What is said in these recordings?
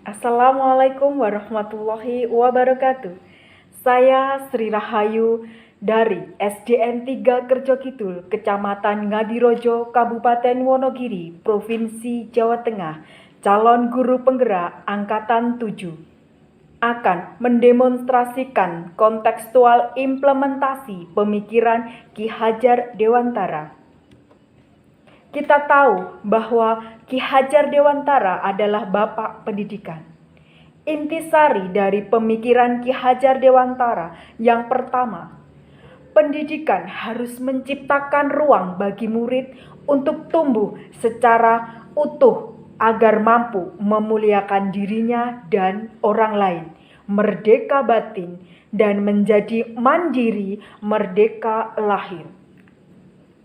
Assalamualaikum warahmatullahi wabarakatuh. Saya Sri Rahayu dari SDN 3 Kerjokidul, Kecamatan Ngadirojo, Kabupaten Wonogiri, Provinsi Jawa Tengah, calon guru penggerak Angkatan 7, akan mendemonstrasikan kontekstual implementasi pemikiran Ki Hajar Dewantara. Kita tahu bahwa Ki Hajar Dewantara adalah Bapak Pendidikan. Intisari dari pemikiran Ki Hajar Dewantara yang pertama, pendidikan harus menciptakan ruang bagi murid untuk tumbuh secara utuh agar mampu memuliakan dirinya dan orang lain, merdeka batin, dan menjadi mandiri merdeka lahir.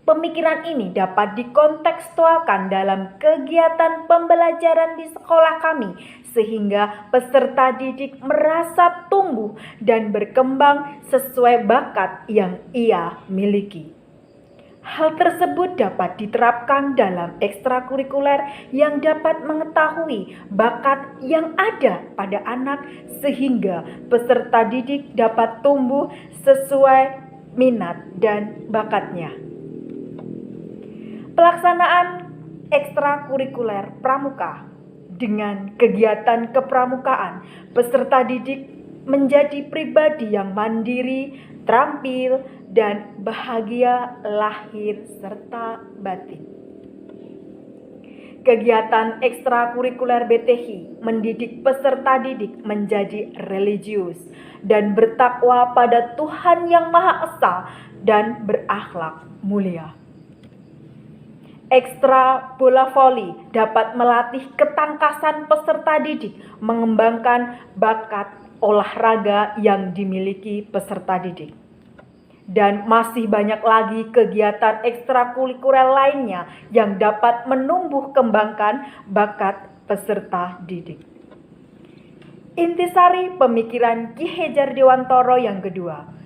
Pemikiran ini dapat dikontekstualkan dalam kegiatan pembelajaran di sekolah kami sehingga peserta didik merasa tumbuh dan berkembang sesuai bakat yang ia miliki. Hal tersebut dapat diterapkan dalam ekstrakurikuler yang dapat mengetahui bakat yang ada pada anak sehingga peserta didik dapat tumbuh sesuai minat dan bakatnya. Pelaksanaan ekstrakurikuler pramuka dengan kegiatan kepramukaan, peserta didik menjadi pribadi yang mandiri, terampil, dan bahagia lahir serta batin. Kegiatan ekstrakurikuler BTHI mendidik peserta didik menjadi religius dan bertakwa pada Tuhan Yang Maha Esa dan berakhlak mulia. Ekstra bola voli dapat melatih ketangkasan peserta didik, mengembangkan bakat olahraga yang dimiliki peserta didik. Dan masih banyak lagi kegiatan ekstrakurikuler lainnya yang dapat menumbuh kembangkan bakat peserta didik. Intisari pemikiran Ki Hajar Dewantara yang kedua,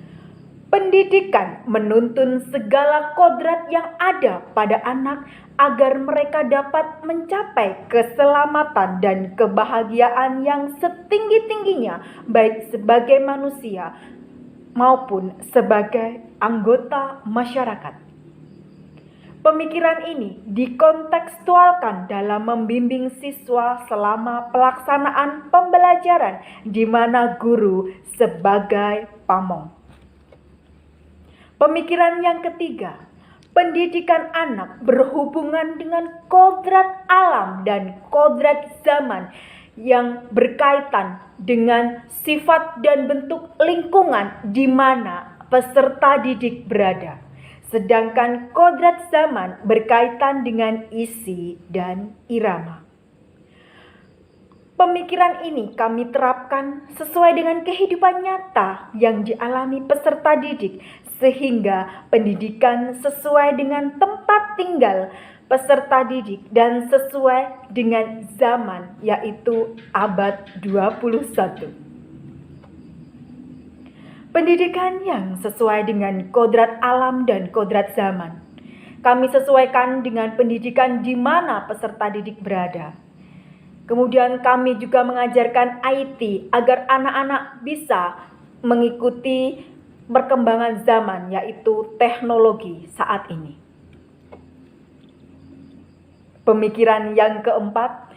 pendidikan menuntun segala kodrat yang ada pada anak agar mereka dapat mencapai keselamatan dan kebahagiaan yang setinggi-tingginya baik sebagai manusia maupun sebagai anggota masyarakat. Pemikiran ini dikontekstualkan dalam membimbing siswa selama pelaksanaan pembelajaran di mana guru sebagai pamong. Pemikiran yang ketiga, pendidikan anak berhubungan dengan kodrat alam dan kodrat zaman yang berkaitan dengan sifat dan bentuk lingkungan di mana peserta didik berada. Sedangkan kodrat zaman berkaitan dengan isi dan irama. Pemikiran ini kami terapkan sesuai dengan kehidupan nyata yang dialami peserta didik sehingga pendidikan sesuai dengan tempat tinggal peserta didik dan sesuai dengan zaman yaitu abad 21. Pendidikan yang sesuai dengan kodrat alam dan kodrat zaman. Kami sesuaikan dengan pendidikan di mana peserta didik berada. Kemudian kami juga mengajarkan IT agar anak-anak bisa mengikuti perkembangan zaman yaitu teknologi saat ini. Pemikiran yang keempat,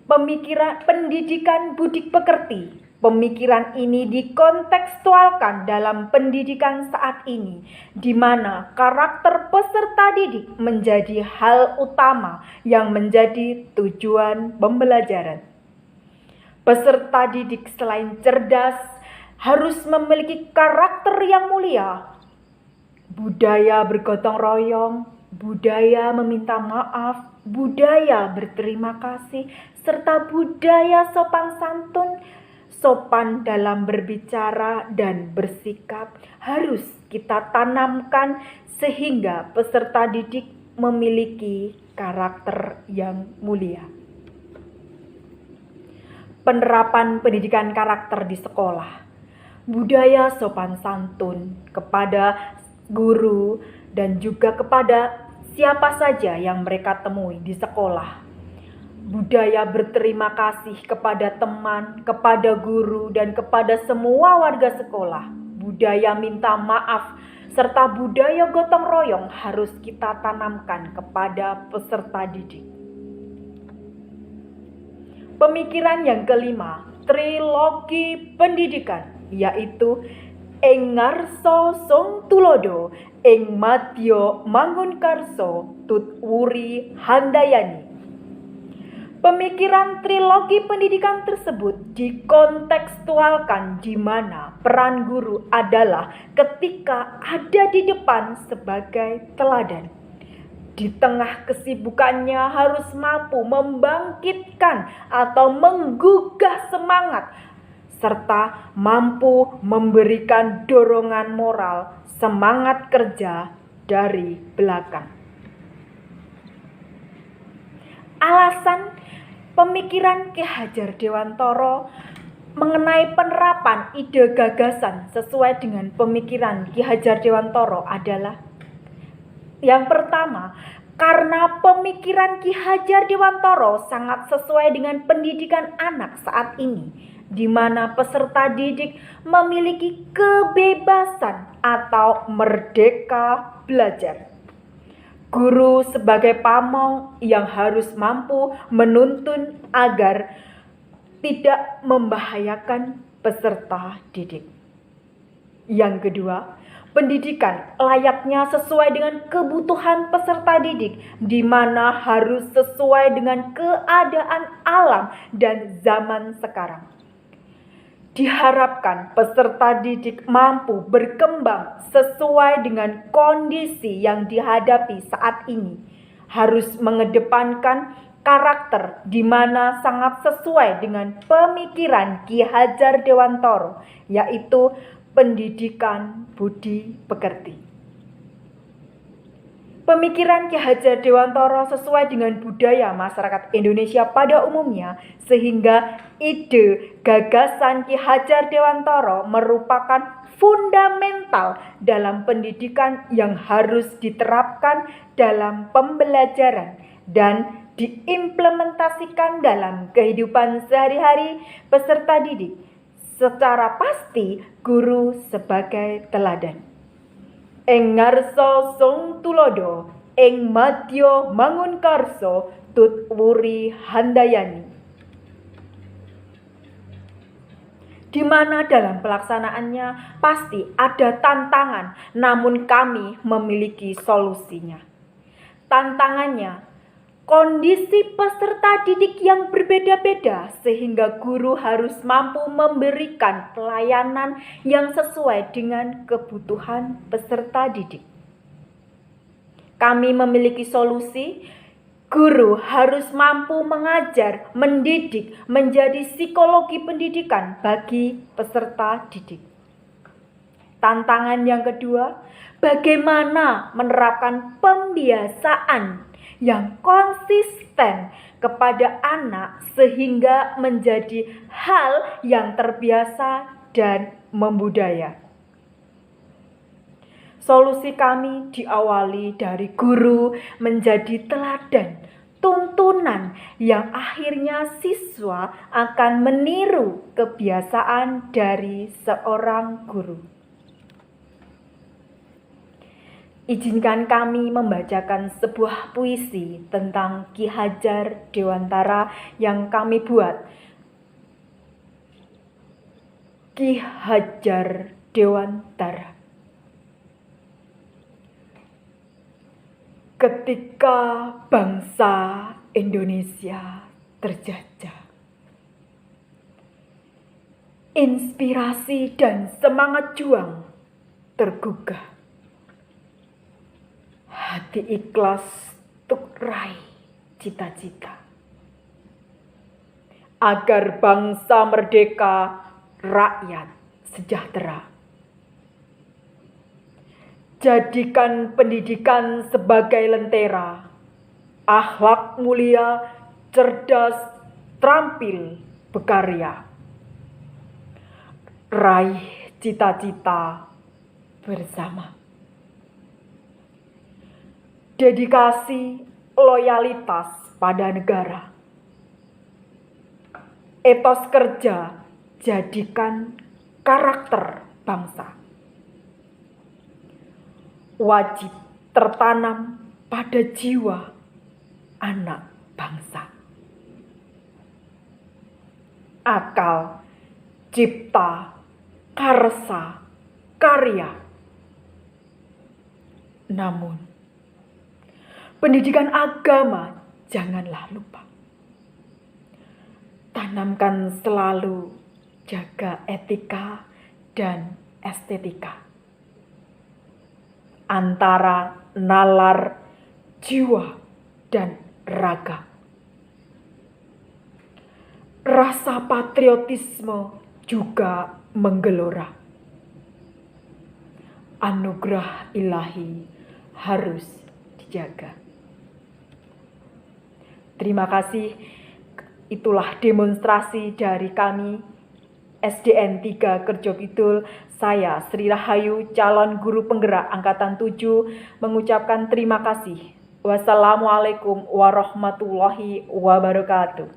pemikiran pendidikan budi pekerti. Pemikiran ini dikontekstualkan dalam pendidikan saat ini, di mana karakter peserta didik menjadi hal utama yang menjadi tujuan pembelajaran. Peserta didik selain cerdas, harus memiliki karakter yang mulia, budaya bergotong royong, budaya meminta maaf, budaya berterima kasih, serta budaya sopan santun, sopan dalam berbicara dan bersikap harus kita tanamkan sehingga peserta didik memiliki karakter yang mulia. Penerapan pendidikan karakter di sekolah. Budaya sopan santun kepada guru dan juga kepada siapa saja yang mereka temui di sekolah. budaya berterima kasih kepada teman, kepada guru, dan kepada semua warga sekolah. Budaya minta maaf serta budaya gotong royong harus kita tanamkan kepada peserta didik. Pemikiran yang kelima, trilogi pendidikan, yaitu ing ngarsa sung tulodo, ing madya mangunkarsa tut wuri handayani. Pemikiran trilogi pendidikan tersebut dikontekstualkan di mana peran guru adalah ketika ada di depan sebagai teladan. Di tengah kesibukannya harus mampu membangkitkan atau menggugah semangat serta mampu memberikan dorongan moral, semangat kerja dari belakang. Alasan pemikiran Ki Hajar Dewantara mengenai penerapan ide gagasan sesuai dengan pemikiran Ki Hajar Dewantara adalah yang pertama, karena pemikiran Ki Hajar Dewantara sangat sesuai dengan pendidikan anak saat ini, di mana peserta didik memiliki kebebasan atau merdeka belajar. Guru sebagai pamong yang harus mampu menuntun agar tidak membahayakan peserta didik. Yang kedua, pendidikan layaknya sesuai dengan kebutuhan peserta didik, di mana harus sesuai dengan keadaan alam dan zaman sekarang. Diharapkan peserta didik mampu berkembang sesuai dengan kondisi yang dihadapi saat ini. Harus mengedepankan karakter di mana sangat sesuai dengan pemikiran Ki Hajar Dewantara, yaitu pendidikan budi pekerti. Pemikiran Ki Hajar Dewantara sesuai dengan budaya masyarakat Indonesia pada umumnya, sehingga ide gagasan Ki Hajar Dewantara merupakan fundamental dalam pendidikan yang harus diterapkan dalam pembelajaran dan diimplementasikan dalam kehidupan sehari-hari peserta didik. Secara pasti guru sebagai teladan. Ing ngarsa sung tulodo, ing madya mangunkarsa tut wuri handayani. Di mana dalam pelaksanaannya pasti ada tantangan, namun kami memiliki solusinya. Tantangannya, kondisi peserta didik yang berbeda-beda sehingga guru harus mampu memberikan pelayanan yang sesuai dengan kebutuhan peserta didik. Kami memiliki solusi, guru harus mampu mengajar, mendidik, menjadi psikologi pendidikan bagi peserta didik. Tantangan yang kedua, bagaimana menerapkan pembiasaan yang konsisten kepada anak sehingga menjadi hal yang terbiasa dan membudaya. Solusi kami diawali dari guru menjadi teladan, tuntunan yang akhirnya siswa akan meniru kebiasaan dari seorang guru. Izinkan kami membacakan sebuah puisi tentang Ki Hajar Dewantara yang kami buat. Ki Hajar Dewantara. Ketika bangsa Indonesia terjajah, inspirasi dan semangat juang tergugah. Hati ikhlas untuk raih cita-cita. Agar bangsa merdeka, rakyat sejahtera. Jadikan pendidikan sebagai lentera. Akhlak mulia, cerdas, terampil, berkarya. Raih cita-cita bersama. Dedikasi loyalitas pada negara, Etos kerja jadikan karakter bangsa. Wajib tertanam pada jiwa anak bangsa. Akal, cipta, karsa, karya. Namun, pendidikan agama janganlah lupa. Tanamkan selalu jaga etika dan estetika antara nalar, jiwa, dan raga. Rasa patriotisme juga menggelora. Anugerah ilahi harus dijaga. Terima kasih. Itulah demonstrasi dari kami SDN 3 Kerjokidul. Saya Sri Rahayu, calon guru penggerak Angkatan 7, mengucapkan terima kasih. Wassalamualaikum warahmatullahi wabarakatuh.